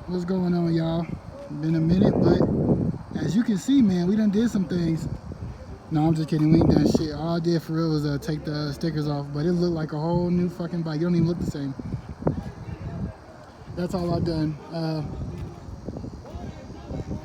What's going on, y'all? Been a minute, but as you can see, man, we done did some things. No, I'm just kidding. We ain't done shit. All I did for real was take the stickers off, but it looked like a whole new fucking bike. You don't even look the same. That's all I've done.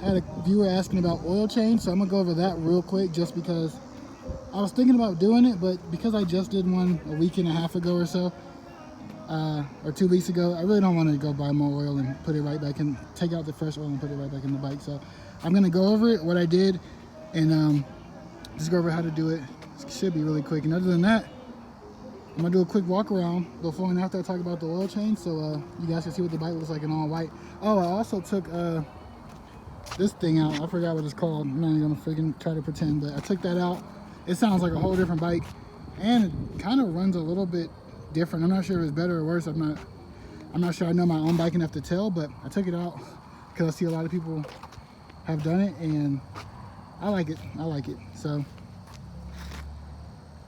Had a viewer asking about oil change, so I'm gonna go over that real quick just because I was thinking about doing it, but because I just did one a week and a half ago or so, or 2 weeks ago, I really don't want to go buy more oil and put it right back in, take out the fresh oil and put it right back in the bike. So I'm gonna go over it, what I did, and just go over how to do it. It should be really quick. And other than that, I'm gonna do a quick walk around before and after I talk about the oil change, so you guys can see what the bike looks like in all white. Oh, I also took this thing out. I forgot what it's called. I'm not even gonna freaking try to pretend, but I took that out. It sounds like a whole different bike, and it kind of runs a little bit different. I'm not sure if it's better or worse. I'm not sure I know my own bike enough to tell, but I took it out because I see a lot of people have done it, and I like it. I like it. So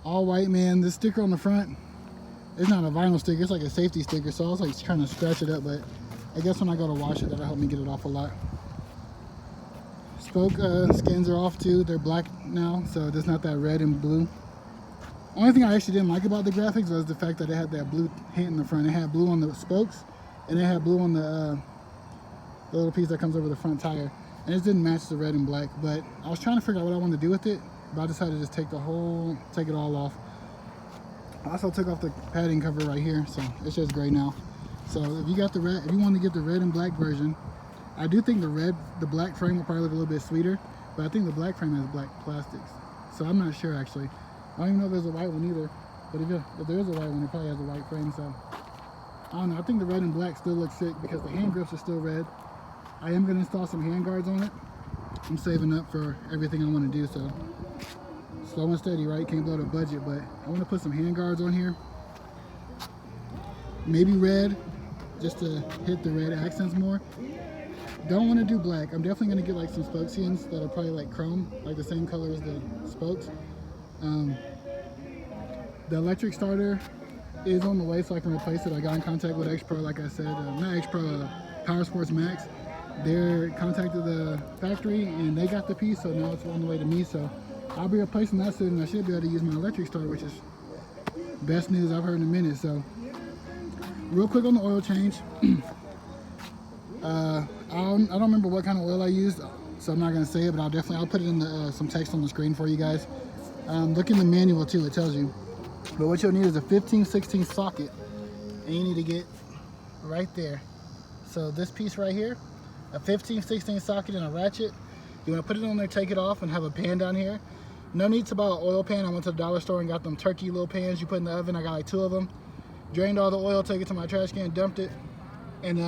all white, man. This sticker on the front, it's not a vinyl sticker, it's like a safety sticker, so I was like trying to scratch it up, but I guess when I go to wash it, that'll help me get it off a lot. Spoke skins are off too. They're black now, so there's not that red and blue. Only thing I actually didn't like about the graphics was the fact that it had that blue hint in the front. It had blue on the spokes, and it had blue on the little piece that comes over the front tire. And it didn't match the red and black, but I was trying to figure out what I wanted to do with it, but I decided to just take it all off. I also took off the padding cover right here, so it's just gray now. So if you got the red, if you want to get the red and black version, I do think the black frame will probably look a little bit sweeter, but I think the black frame has black plastics. So I'm not sure actually. I don't even know if there's a white one either, but if there is a white one, it probably has a white frame, so I don't know. I think the red and black still looks sick because the hand grips are still red. I am going to install some hand guards on it. I'm saving up for everything I want to do, so slow and steady, right? Can't blow the budget, but I want to put some hand guards on here. Maybe red, just to hit the red accents more. Don't want to do black. I'm definitely going to get like some spoke skins that are probably like chrome, like the same color as the spokes. The electric starter is on the way, so I can replace it. I got in contact with X Pro, like I said, not X Pro, Power Sports Max. They contacted the factory and they got the piece, so now it's on the way to me. So I'll be replacing that soon, and I should be able to use my electric starter, which is best news I've heard in a minute. So real quick on the oil change. I don't remember what kind of oil I used, so I'm not gonna say it, but I'll put it in the some text on the screen for you guys. Look in the manual too, it tells you. But what you'll need is a 15/16 socket, and you need to get right there. So this piece right here, a 15/16 socket and a ratchet. You want to put it on there, take it off, and have a pan down here. No need to buy an oil pan. I went to the dollar store and got them turkey little pans you put in the oven. I got like 2 of them. Drained all the oil, took it to my trash can, dumped it, and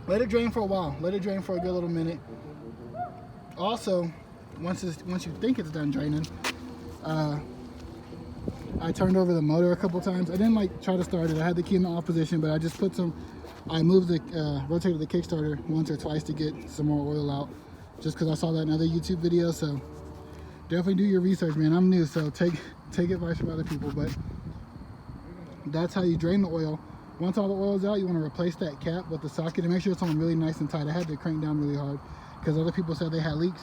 let it drain for a while. Let it drain for a good little minute. Also, once you think it's done draining, I turned over the motor a couple times. I didn't like try to start it. I had the key in the off position, but I just I moved rotated the Kickstarter once or twice to get some more oil out, just because I saw that in other YouTube videos. So definitely do your research, man. I'm new, so take advice from other people. But that's how you drain the oil. Once all the oil is out, you want to replace that cap with the socket and make sure it's on really nice and tight. I had to crank down really hard because other people said they had leaks.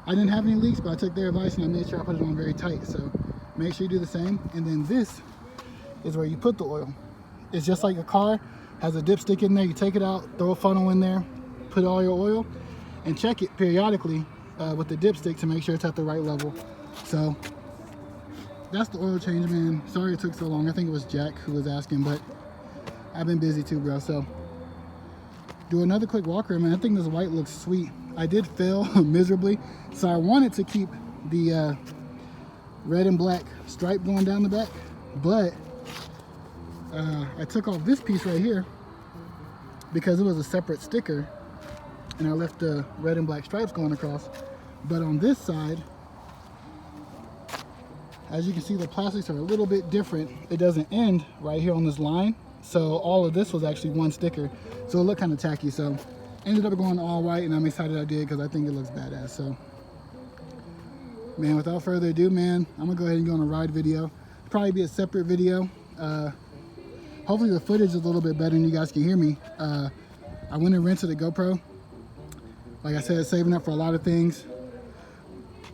I didn't have any leaks, but I took their advice and I made sure I put it on very tight. So make sure you do the same. And then this is where you put the oil. It's just like a car, has a dipstick in there. You take it out, throw a funnel in there, put all your oil, and check it periodically with the dipstick to make sure it's at the right level. So that's the oil change, man. Sorry it took so long. I think it was Jack who was asking, but I've been busy too, bro. So do another quick walk around, man. I think this white looks sweet. I did fail miserably, so I wanted to keep the red and black stripe going down the back, but I took off this piece right here because it was a separate sticker, and I left the red and black stripes going across. But on this side, as you can see, the plastics are a little bit different. It doesn't end right here on this line, so all of this was actually one sticker, so it looked kind of tacky. So ended up going all white, and I'm excited I did because I think it looks badass. So man, without further ado, man, I'm gonna go ahead and go on a ride video. Probably be a separate video. Hopefully the footage is a little bit better and you guys can hear me. I went and rented a GoPro. Like I said, saving up for a lot of things.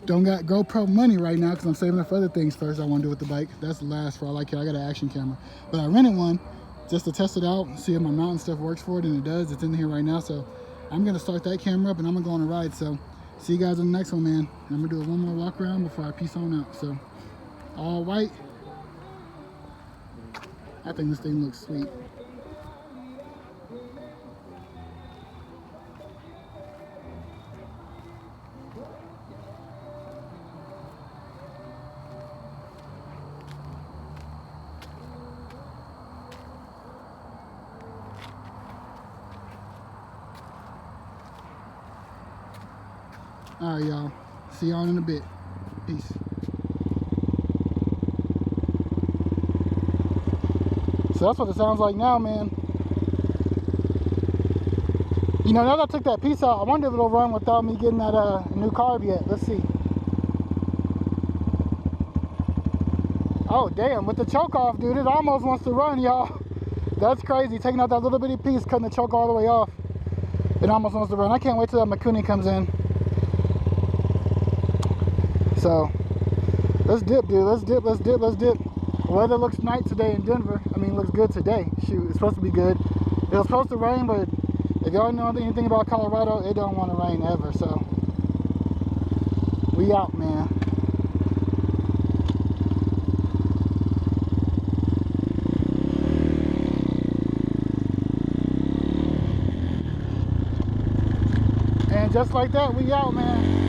Don't got GoPro money right now because I'm saving up for other things first I want to do with the bike. That's the last for all I care. I got an action camera. But I rented one just to test it out, see if my mountain stuff works for it, and it does. It's in here right now. So I'm going to start that camera up and I'm going to go on a ride. So see you guys on the next one, man. I'm going to do one more walk around before I peace on out. So all white. I think this thing looks sweet. All right, y'all. See y'all in a bit. Peace. So that's what it sounds like now, man. You know, now that I took that piece out, I wonder if it'll run without me getting that new carb yet. Let's see. Oh, damn. With the choke off, dude, it almost wants to run, y'all. That's crazy. Taking out that little bitty piece, cutting the choke all the way off. It almost wants to run. I can't wait till that Makuni comes in. So, let's dip, dude. Let's dip, let's dip, let's dip. Weather looks nice today in Denver. I mean, looks good today. Shoot, it's supposed to be good. It was supposed to rain, but if y'all know anything about Colorado, it don't want to rain ever. So, we out, man. And just like that, we out, man.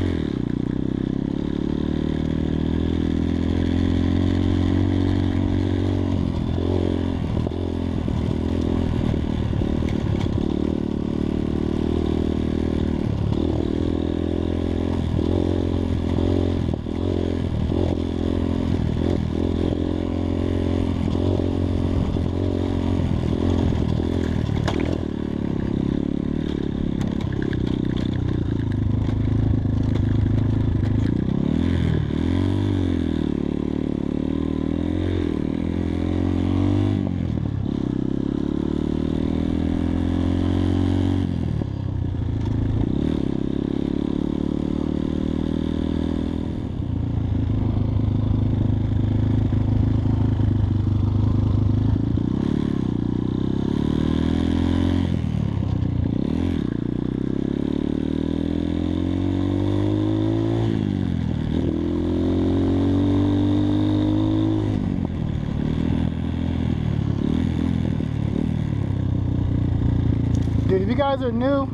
Dude, if you guys are new,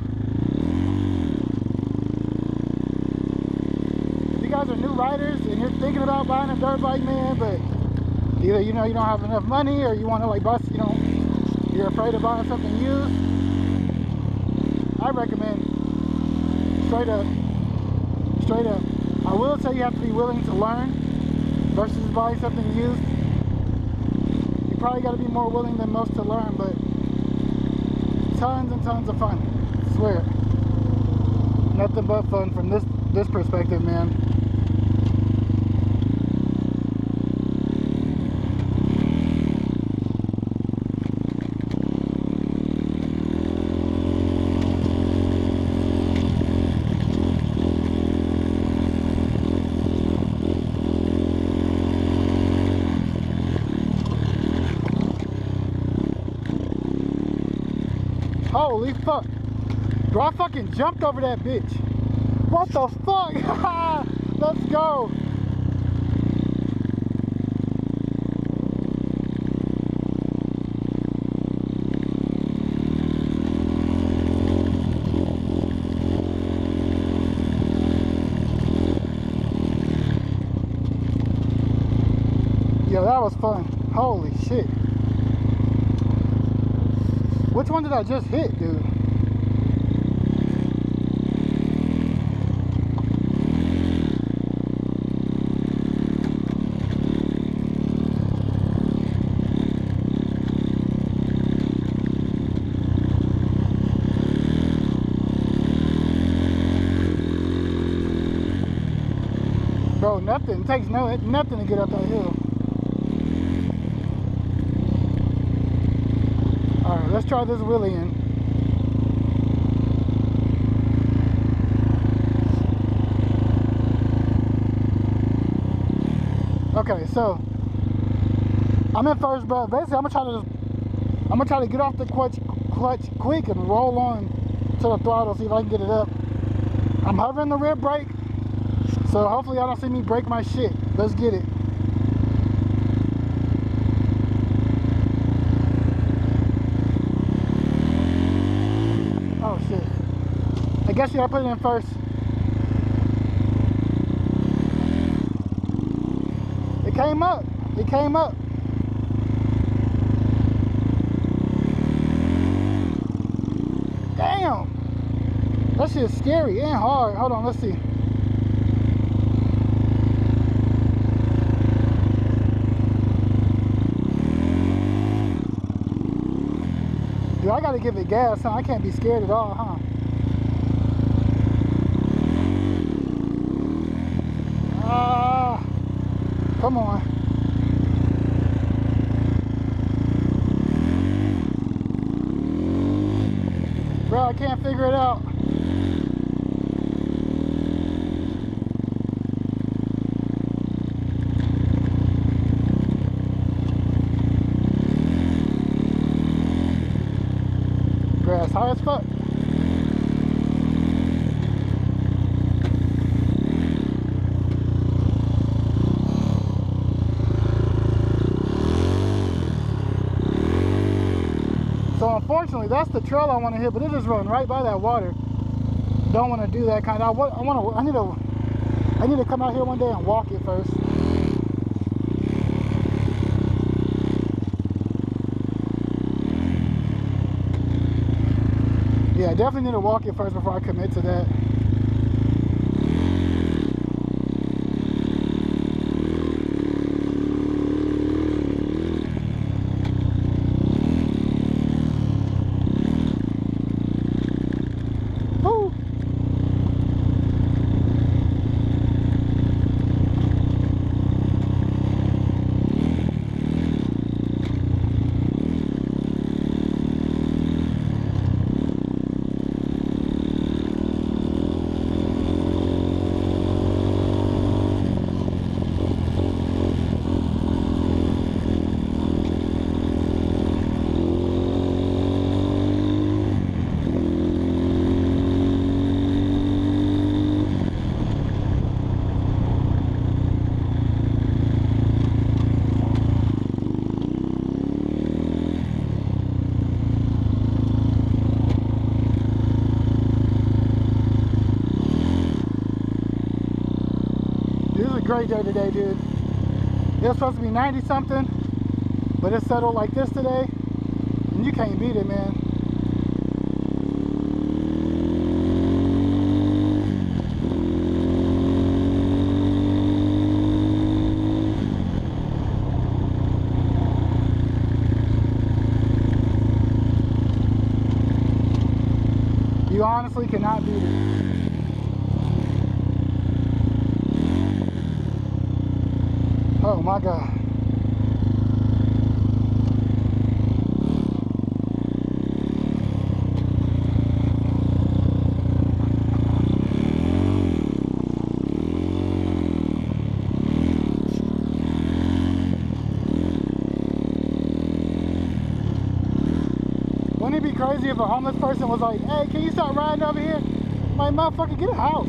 riders and you're thinking about buying a dirt bike, man, but either you don't have enough money or you want to like bust, you're afraid of buying something used, I recommend straight up. I will say you have to be willing to learn versus buying something used. You probably got to be more willing than most to learn, but tons and tons of fun, I swear. Nothing but fun from this perspective, man. Holy fuck. Bro, I fucking jumped over that bitch. What the fuck? Let's go. Yo, that was fun. Holy shit. Which one did I just hit, dude? Bro, nothing. It takes nothing to get up that hill. Alright, let's try this wheelie in. Okay, so I'm in first, bro. Basically, I'm gonna try to get off the clutch quick and roll on to the throttle, see if I can get it up. I'm hovering the rear brake, so hopefully y'all don't see me break my shit. Let's get it. Oh shit. I guess you gotta put it in first. It came up. It came up. Damn. That shit's scary and hard. Hold on, let's see. Dude, I gotta give it gas, huh? I can't be scared at all, huh? Come on. Bro, I can't figure it out. Grass high as fuck. So unfortunately, that's the trail I want to hit, but it just run right by that water. Don't want to do that kind of. I need to come out here one day and walk it first. Yeah, I definitely need to walk it first before I commit to that. Great day today, dude. It's supposed to be 90 something, but it's settled like this today, and you can't beat it, man. You honestly cannot beat it. Oh my God. Wouldn't it be crazy if a homeless person was like, hey, can you start riding over here? Like, motherfucker, get a house.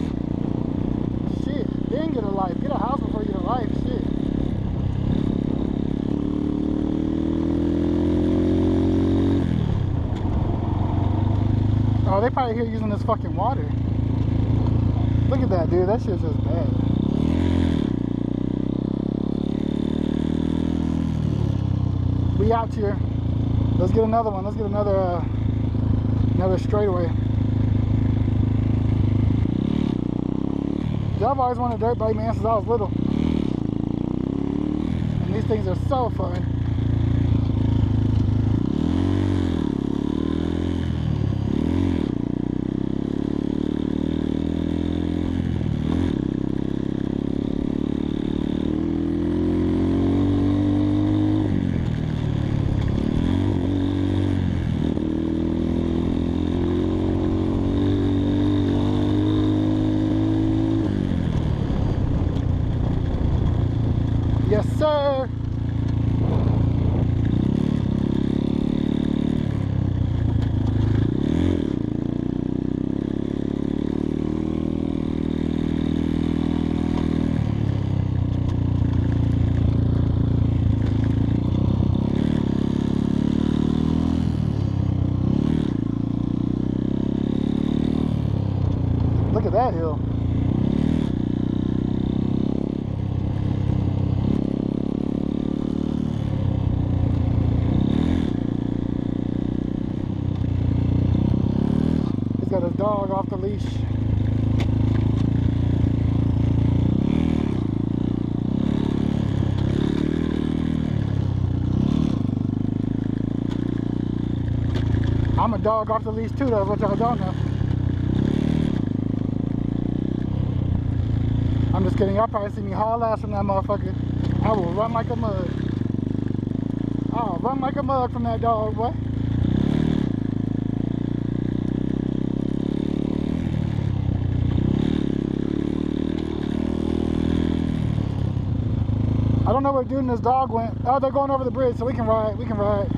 Shit, then get a life. Get a house before you get a life. Shit. Oh, they probably here using this fucking water. Look at that, dude. That shit's just bad. We out here. Let's get another one. Let's get another straightaway. I've always wanted a dirt bike, man, since I was little. And these things are so fun. Yes, that hill. He's got his dog off the leash. I'm a dog off the leash too, though, which y'all don't know. I'm just kidding. Y'all probably see me haul ass from that motherfucker. I will run like a mug. I'll run like a mug from that dog, boy. I don't know where dude and his dog went. Oh, they're going over the bridge, so we can ride. We can ride.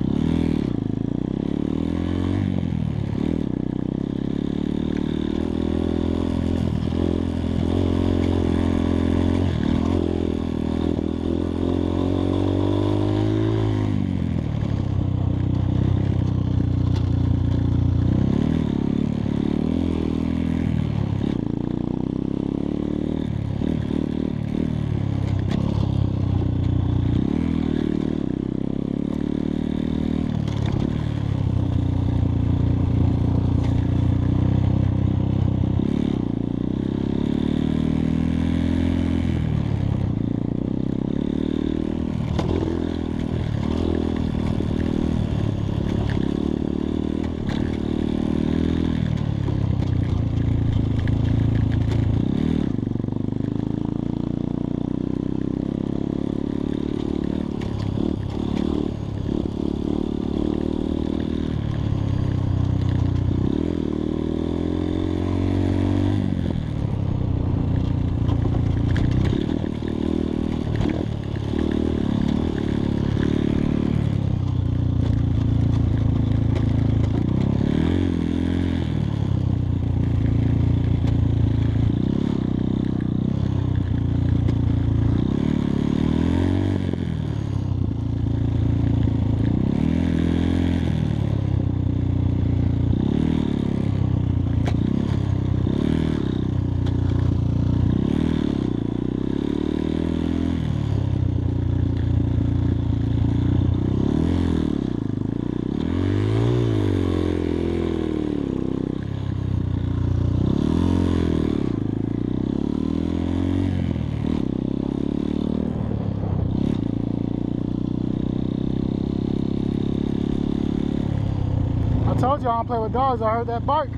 I told you I don't play with dogs. I heard that bark.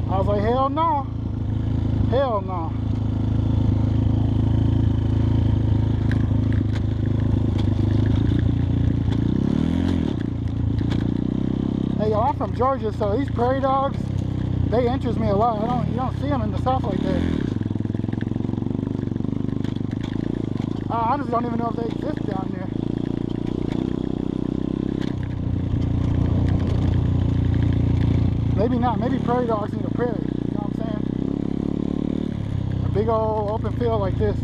I was like, hell no. Hell no. Hey, yo, I'm from Georgia, so these prairie dogs, they interest me a lot. You don't see them in the South like that. I honestly don't even know if they exist down there. Maybe not. Maybe prairie dogs need a prairie. You know what I'm saying? A big old open field like this.